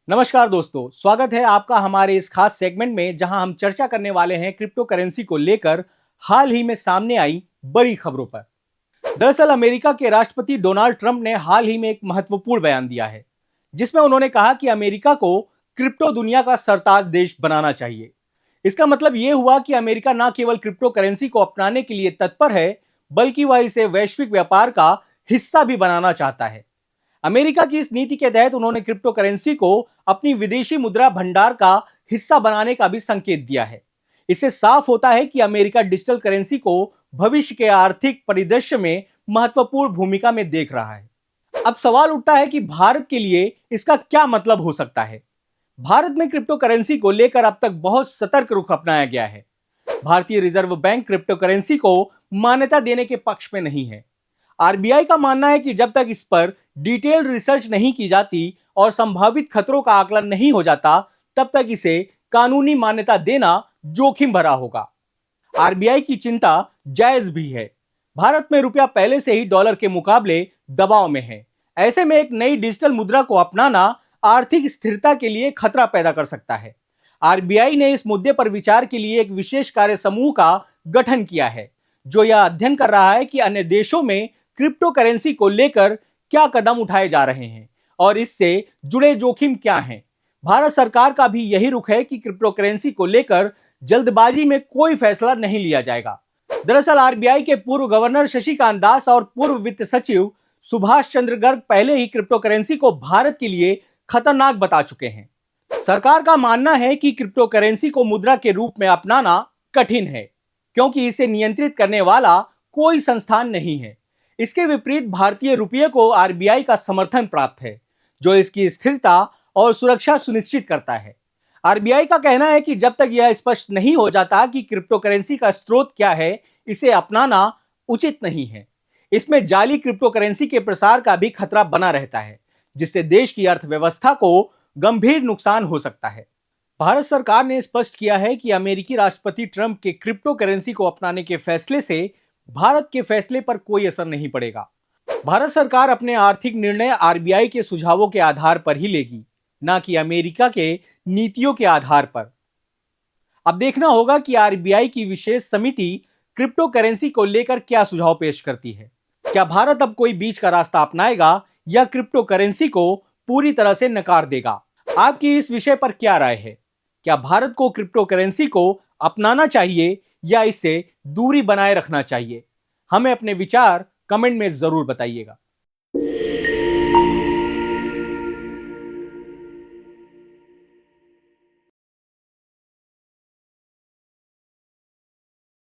नमस्कार दोस्तों, स्वागत है आपका हमारे इस खास सेगमेंट में जहां हम चर्चा करने वाले हैं क्रिप्टो करेंसी को लेकर हाल ही में सामने आई बड़ी खबरों पर। दरअसल अमेरिका के राष्ट्रपति डोनाल्ड ट्रंप ने हाल ही में एक महत्वपूर्ण बयान दिया है, जिसमें उन्होंने कहा कि अमेरिका को क्रिप्टो दुनिया का सरताज देश बनाना चाहिए। इसका मतलब यह हुआ कि अमेरिका न केवल क्रिप्टो करेंसी को अपनाने के लिए तत्पर है, बल्कि वह इसे वैश्विक व्यापार का हिस्सा भी बनाना चाहता है। अमेरिका की इस नीति के तहत उन्होंने क्रिप्टो करेंसी को अपनी विदेशी मुद्रा भंडार का हिस्सा बनाने का भी संकेत दिया है। इससे साफ होता है कि अमेरिका डिजिटल करेंसी को भविष्य के आर्थिक परिदृश्य में महत्वपूर्ण भूमिका में देख रहा है। अब सवाल उठता है कि भारत के लिए इसका क्या मतलब हो सकता है। भारत में क्रिप्टो करेंसी को लेकर अब तक बहुत सतर्क रुख अपनाया गया है। भारतीय रिजर्व बैंक क्रिप्टो करेंसी को मान्यता देने के पक्ष में नहीं है। आरबीआई का मानना है कि जब तक इस पर डिटेल्ड रिसर्च नहीं की जाती और संभावित खतरों का आकलन नहीं हो जाता, तब तक इसे कानूनी मान्यता देना जोखिम भरा होगा। आरबीआई की चिंता जायज भी है। भारत में रुपया पहले से ही डॉलर के मुकाबले दबाव में है। ऐसे में एक नई डिजिटल मुद्रा को अपनाना आर्थिक स्थिरता के लिए खतरा पैदा कर सकता है। आरबीआई ने इस मुद्दे पर विचार के लिए एक विशेष कार्य समूह का गठन किया है, जो यह अध्ययन कर रहा है कि अन्य देशों में क्रिप्टो करेंसी को लेकर क्या कदम उठाए जा रहे हैं और इससे जुड़े जोखिम क्या हैं। भारत सरकार का भी यही रुख है कि क्रिप्टो करेंसी को लेकर जल्दबाजी में कोई फैसला नहीं लिया जाएगा। दरअसल आरबीआई के पूर्व गवर्नर शशिकांत दास और पूर्व वित्त सचिव सुभाष चंद्र गर्ग पहले ही क्रिप्टो करेंसी को भारत के लिए खतरनाक बता चुके हैं। सरकार का मानना है कि क्रिप्टो करेंसी को मुद्रा के रूप में अपनाना कठिन है, क्योंकि इसे नियंत्रित करने वाला कोई संस्थान नहीं है। इसके विपरीत भारतीय रुपये को आरबीआई का समर्थन प्राप्त है, जो इसकी स्थिरता और सुरक्षा सुनिश्चित करता है। आरबीआई का कहना है कि जब तक यह स्पष्ट नहीं हो जाता कि क्रिप्टो करेंसी का स्रोत क्या है, इसे अपनाना उचित नहीं है। इसमें जाली क्रिप्टो करेंसी के प्रसार का भी खतरा बना रहता है, जिससे देश की अर्थव्यवस्था को गंभीर नुकसान हो सकता है। भारत सरकार ने स्पष्ट किया है कि अमेरिकी राष्ट्रपति ट्रंप के क्रिप्टो करेंसी को अपनाने के फैसले से भारत के फैसले पर कोई असर नहीं पड़ेगा। भारत सरकार अपने आर्थिक निर्णय आरबीआई के सुझावों के आधार पर ही लेगी, ना कि अमेरिका के नीतियों के आधार पर। अब देखना होगा कि आरबीआई की विशेष समिति क्रिप्टो करेंसी को लेकर क्या सुझाव पेश करती है। क्या भारत अब कोई बीच का रास्ता अपनाएगा या क्रिप्टो करेंसी को पूरी तरह से नकार देगा? आपकी इस विषय पर क्या राय है? क्या भारत को क्रिप्टो करेंसी को अपनाना चाहिए या इससे दूरी बनाए रखना चाहिए? हमें अपने विचार कमेंट में जरूर बताइएगा।